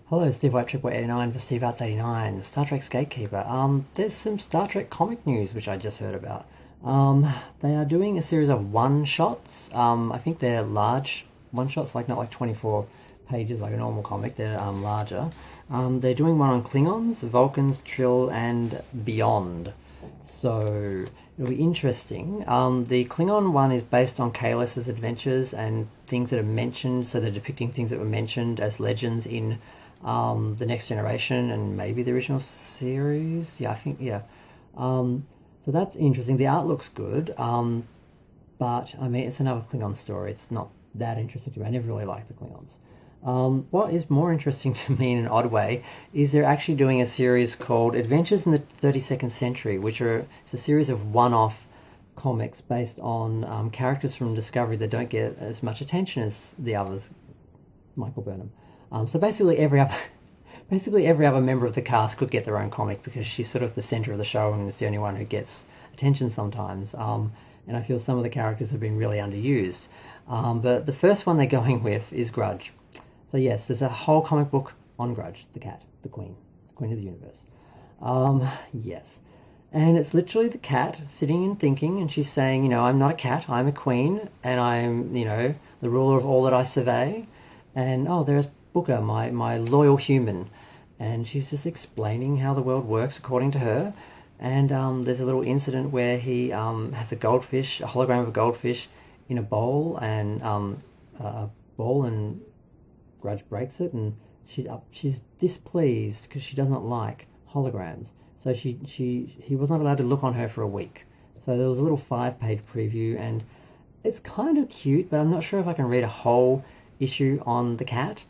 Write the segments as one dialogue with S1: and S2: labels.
S1: Hello, Steve White, Triple 89 for Steve Arts 89, Star Trek's Gatekeeper. There's some Star Trek comic news which I just heard about. They are doing a series of one-shots. I think they're large one-shots, like not like 24 pages like a normal comic, they're larger. They're doing one on Klingons, Vulcans, Trill, and beyond. So it'll be interesting. The Klingon one is based on Kales's adventures and things that are mentioned, so they're depicting things that were mentioned as legends in the Next Generation and maybe the original series. Yeah, I think, yeah. So that's interesting. The art looks good, but I mean, it's another Klingon story. It's not that interesting to me. I never really liked the Klingons. What is more interesting to me in an odd way is they're actually doing a series called Adventures in the 32nd Century, it's a series of one-off comics based on characters from Discovery that don't get as much attention as the others, Michael Burnham. So basically every other member of the cast could get their own comic because she's sort of the centre of the show and is the only one who gets attention sometimes. And I feel some of the characters have been really underused. But the first one they're going with is Grudge. So yes, there's a whole comic book on Grudge, the cat, the queen of the universe. Yes. And it's literally the cat sitting and thinking, and she's saying, I'm not a cat, I'm a queen, and I'm, the ruler of all that I survey. And, there's Booker, my loyal human. And she's just explaining how the world works according to her. And there's a little incident where he has a hologram of a goldfish in a bowl, and Grudge breaks it, and she's displeased because she does not like holograms. So he was not allowed to look on her for a week. So there was a little 5-page preview, and it's kind of cute, but I'm not sure if I can read a whole issue on the cat.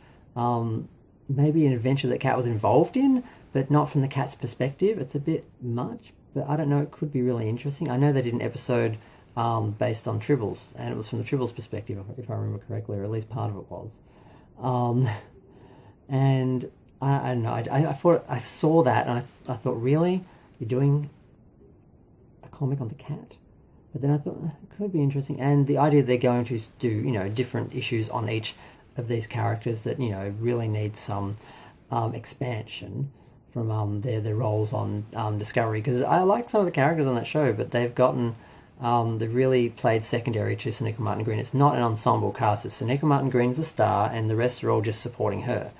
S1: Maybe an adventure that cat was involved in, but not from the cat's perspective. It's a bit much, but I don't know, it could be really interesting. I know they did an episode based on Tribbles, and it was from the Tribbles perspective, if I remember correctly, or at least part of it was. And I don't know, I saw that, and I thought, really? You're doing a comic on the cat? But then I thought, it could be interesting. And the idea they're going to do, different issues on each of these characters that, really need some expansion from their roles on Discovery. Because I like some of the characters on that show, but they've really played secondary to Sonequa Martin Green. It's not an ensemble cast. It's Sonequa Martin Green's the star, and the rest are all just supporting her.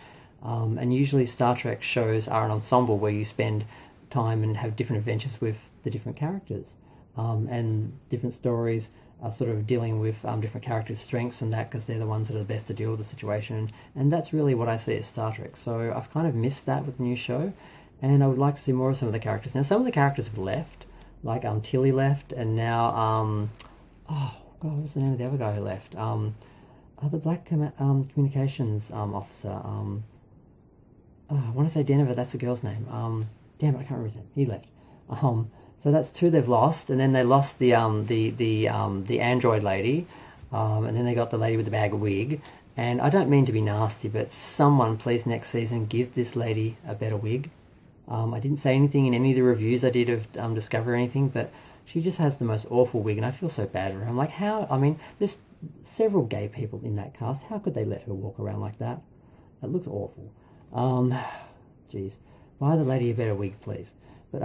S1: And usually Star Trek shows are an ensemble where you spend time and have different adventures with the different characters. And different stories are sort of dealing with different characters' strengths and that, because they're the ones that are the best to deal with the situation. And that's really what I see as Star Trek. So I've kind of missed that with the new show, and I would like to see more of some of the characters. Now, some of the characters have left, like Tilly left, and now, oh God, what's the name of the other guy who left? The Black Communications officer. I want to say Denver, that's the girl's name. Damn it, I can't remember his name. He left. So that's 2 they've lost, and then they lost the android lady, and then they got the lady with the bag of wig. And I don't mean to be nasty, but someone please next season give this lady a better wig. I didn't say anything in any of the reviews I did of Discover or anything, but she just has the most awful wig, and I feel so bad for her. I'm like, how? I mean, there's several gay people in that cast. How could they let her walk around like that? It looks awful. Jeez. Buy the lady a better wig, please. But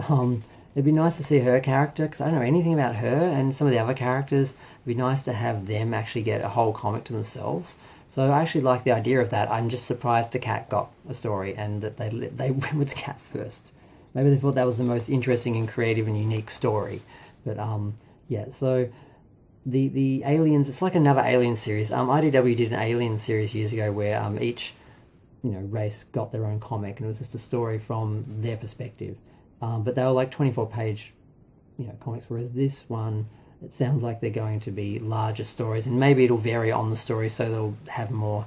S1: it'd be nice to see her character, because I don't know anything about her, and some of the other characters. It'd be nice to have them actually get a whole comic to themselves. So I actually like the idea of that. I'm just surprised the cat got a story, and that they went with the cat first. Maybe they thought that was the most interesting and creative and unique story. But yeah, so the aliens, it's like another alien series. IDW did an alien series years ago where each race got their own comic, and it was just a story from their perspective. But they were like 24-page, comics, whereas this one, it sounds like they're going to be larger stories, and maybe it'll vary on the story, so they'll have more,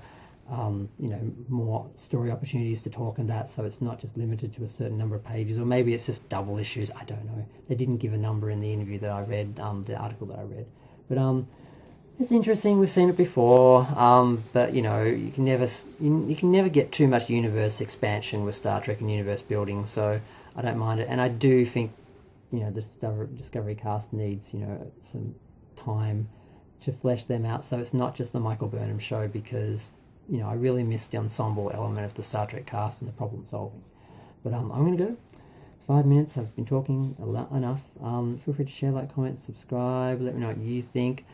S1: more story opportunities to talk and that, so it's not just limited to a certain number of pages, or maybe it's just double issues, I don't know. They didn't give a number in the interview that I read, the article that I read. But it's interesting, we've seen it before, but you can never get too much universe expansion with Star Trek and universe building, so I don't mind it. And I do think the Discovery cast needs some time to flesh them out, so it's not just the Michael Burnham show, because I really miss the ensemble element of the Star Trek cast and the problem solving. But I'm going to go. It's 5 minutes. I've been talking enough. Feel free to share, like, comment, subscribe. Let me know what you think.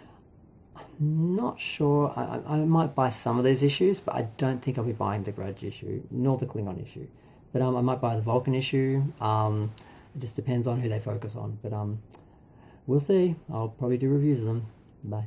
S1: I'm not sure. I might buy some of these issues, but I don't think I'll be buying the Grudge issue, nor the Klingon issue. But I might buy the Vulcan issue. It just depends on who they focus on. But we'll see. I'll probably do reviews of them. Bye.